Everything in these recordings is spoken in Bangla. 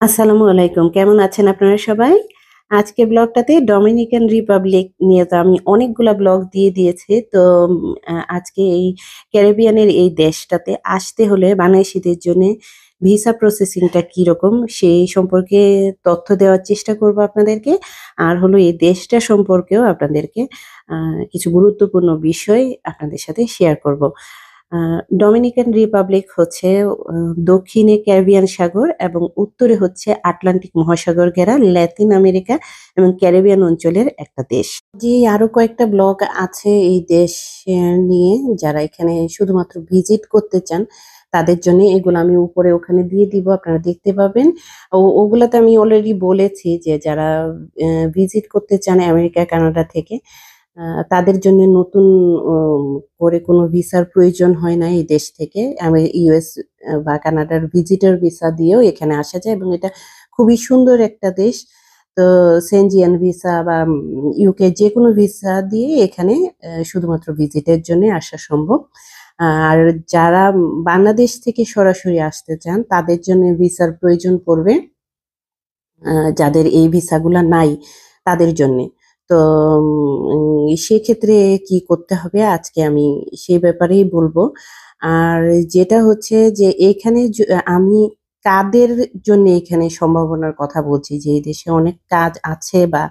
আসসালামু আলাইকুম। কেমন আছেন আপনারা সবাই? আজকে ব্লগটাতে ডমিনিকান রিপাবলিক নিয়ে তো আমি অনেকগুলা ব্লগ দিয়ে দিয়েছি। তো আজকে এই ক্যারিবিয়ানের এই দেশটাতে আসতে হলে বাংলাদেশীদের জন্যে ভিসা প্রসেসিংটা কিরকম সেই সম্পর্কে তথ্য দেওয়ার চেষ্টা করব আপনাদেরকে। আর হলো এই দেশটা সম্পর্কেও আপনাদেরকে কিছু গুরুত্বপূর্ণ বিষয় আপনাদের সাথে শেয়ার করব। আ ডমিনিকান রিপাবলিক হচ্ছে দক্ষিণে ক্যারিবিয়ান সাগর এবং উত্তরে হচ্ছে আটলান্টিক মহাসাগর ঘেরা ল্যাতিন আমেরিকা এবং ক্যারিবিয়ান অঞ্চলের একটা দেশ। যে আরো কয়েকটা ব্লগ আছে এই দেশ নিয়ে যারা এখানে শুধুমাত্র ভিজিট করতে চান তাদের জন্য এগুলো আমি উপরে ওখানে দিয়ে দিব আপনারা দেখতে পাবেন। ওগুলাতে আমি অলরেডি বলেছি যে যারা ভিজিট করতে চান আমেরিকা, কানাডা থেকে তাদের জন্য নতুন উম করে কোনো ভিসার প্রয়োজন হয় না এই দেশ থেকে। ইউএস বা কানাডার ভিজিটর ভিসা দিয়েও এখানে আসা যায় এবং এটা খুবই সুন্দর একটা দেশ। তো সেনজিয়ান ভিসা বা ইউকে যেকোনো ভিসা দিয়ে এখানে শুধুমাত্র ভিজিটের জন্যে আসা সম্ভব। আর যারা বাংলাদেশ থেকে সরাসরি আসতে চান তাদের জন্য ভিসার প্রয়োজন পড়বে। যাদের এই ভিসাগুলা নাই তাদের জন্যে। তো সেক্ষেত্রে কি করতে হবে আজকে আমি সেই ব্যাপারেই বলবো। আর যেটা হচ্ছে যে এখানে আমি কাদের জন্য এখানে সম্ভাবনার কথা বলছি যে এই দেশে অনেক কাজ আছে বা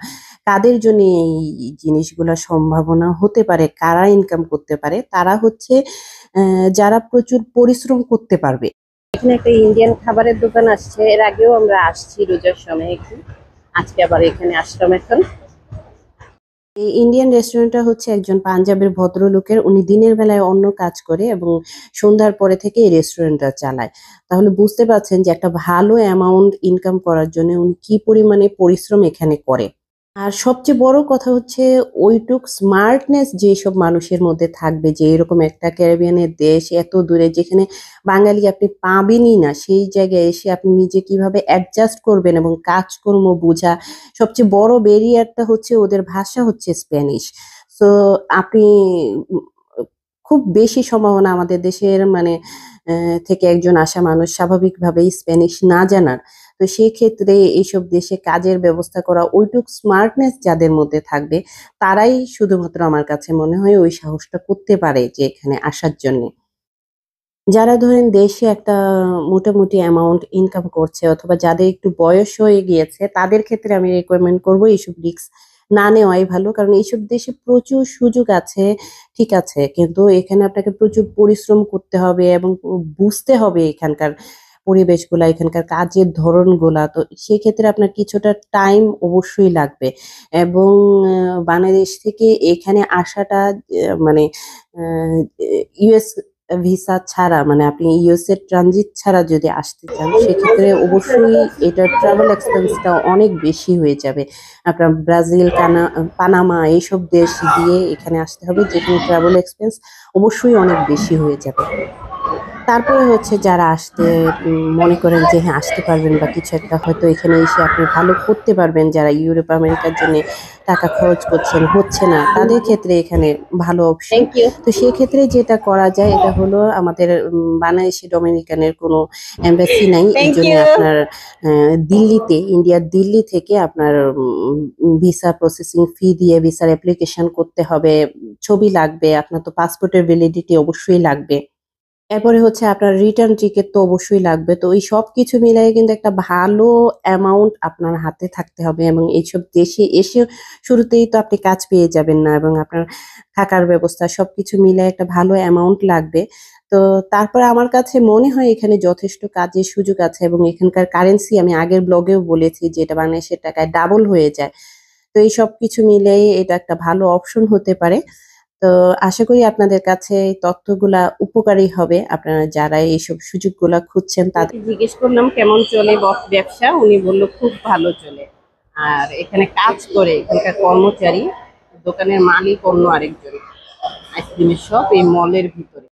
কাদের জন্য এই জিনিসগুলা সম্ভাবনা হতে পারে, কারা ইনকাম করতে পারে তারা হচ্ছে যারা প্রচুর পরিশ্রম করতে পারবে। এখানে একটা ইন্ডিয়ান খাবারের দোকান আসছে, এর আগেও আমরা আসছি রোজার সময় একটু, আজকে আবার এখানে আসলাম এখন। এই ইন্ডিয়ান রেস্টুরেন্টটা হচ্ছে একজন পাঞ্জাবের ভদ্রলোকের, উনি দিনের বেলায় অন্য কাজ করে এবং সন্ধ্যার পরে থেকে এই রেস্টুরেন্টটা চালায়। তাহলে বুঝতে পারছেন যে একটা ভালো অ্যামাউন্ট ইনকাম করার জন্য উনি কি পরিমাণে পরিশ্রম এখানে করে। আর সবচেয়ে বড় কথা হচ্ছে ওইটুক স্মার্টনেস যেসব মানুষের মধ্যে থাকবে যে এরকম একটা ক্যারিবিয়ানের দেশ এত দূরে যেখানে বাঙালি আপনি পাবেনই না, সেই জায়গায় এসে আপনি নিজে কিভাবে অ্যাডজাস্ট করবেন এবং কাজকর্ম বোঝা। সবচেয়ে বড় ব্যারিয়ারটা হচ্ছে ওদের ভাষা হচ্ছে স্প্যানিশ। সো আপনি উম খুব বেশি সম্ভাবনা আমাদের দেশের মানে থেকে একজন আসা মানুষ স্বাভাবিকভাবেই স্প্যানিশ না জানার। তো সেক্ষেত্রে এইসব দেশে কাজের ব্যবস্থা করা ওইটুক স্মার্টনেস যাদের মধ্যে থাকবে তারাই শুধুমাত্র আমার কাছে মনে হয় ওই সাহসটা করতে পারে যে এখানে আসার জন্যে। যারা ধরেন দেশে একটা মোটামুটি অ্যামাউন্ট ইনকাম করছে অথবা যাদের একটু বয়স হয়ে গিয়েছে তাদের ক্ষেত্রে আমি রেকমেন্ড করব এইসব রিস্ক না নেওয়াই ভালো। কারণ এইসব দেশে প্রচুর সুযোগ আছে, ঠিক আছে। কিন্তু এখানে আপনাকে প্রচুর পরিশ্রম করতে হবে এবং বুঝতে হবে এখানকার পরিবেশগুলা, এখানকার কাজের ধরনগুলা। তো সেক্ষেত্রে আপনার কিছুটা টাইম অবশ্যই লাগবে এবং বাংলাদেশ থেকে এখানে আসাটা মানে আ ইউএস ভিসা ছাড়া মানে আপনি ইউএস এর ট্রানজিট ছাড়া যদি আসতে চান সেক্ষেত্রে অবশ্যই এটার ট্রাভেল এক্সপেন্সটা অনেক বেশি হয়ে যাবে। আপনার ব্রাজিল, পানামা এইসব দেশ দিয়ে এখানে আসতে হবে যেখানে ট্রাভেল এক্সপেন্স অবশ্যই অনেক বেশি হয়ে যাবে। তারপরে হচ্ছে যারা আসতে মনে করেন যে হ্যাঁ, আসতে পারবেন বা কিছু একটা হয়তো এখানে এসে আপনি ভালো করতে পারবেন, যারা ইউরোপ, আমেরিকার জন্যে টাকা খরচ করছেন, হচ্ছে না, তাদের ক্ষেত্রে এখানে ভালো অপশন। Thank you. তো সেক্ষেত্রে যেটা করা যায় এটা হলো আমাদের বাংলাদেশি ডোমিনিকানের কোনো এম্বাসি নাই। থ্যাংক এইজন্য ইউ। আপনার দিল্লিতে, ইন্ডিয়ার দিল্লি থেকে আপনার ভিসা প্রসেসিং ফি দিয়ে ভিসার অ্যাপ্লিকেশন করতে হবে। ছবি লাগবে, আপনার তো পাসপোর্টের ভ্যালিডিটি অবশ্যই লাগবে। এরপরে হচ্ছে আপনার রিটার্ন টিকেট তো অবশ্যই লাগবে। তো এই সবকিছু মিলায়ে কিন্তু একটা ভালো অ্যামাউন্ট আপনার হাতে থাকতে হবে এবং এইসব দেশে এসে শুরুতেই তো আপনি কাজ পেয়ে যাবেন না এবং আপনার থাকার ব্যবস্থা সবকিছু মিলায়ে একটা ভালো অ্যামাউন্ট লাগবে। তো তারপরে আমার কাছে মনে হয় এখানে যথেষ্ট কাজের সুযোগ আছে এবং এখানকার কারেন্সি আমি আগের ব্লগেও বলেছি যে এটা বাংলাদেশের টাকায় ডাবল হয়ে যায়। তো এই সবকিছু মিলেই এটা একটা ভালো অপশন হতে পারে। তো আশা করি আপনাদের কাছে এই তথ্যগুলা উপকারী হবে। আপনারা যারা এইসব সুযোগগুলা খুঁজছেন তাদের জিজ্ঞেস করলাম কেমন চলে ব্যবসা? উনি বলল খুব ভালো চলে। আর এখানে কাজ করে এখানকার কর্মচারী, দোকানের মালিক অন্য আরেকজন। আইসক্রিমের শপ এই মলের ভিতরে।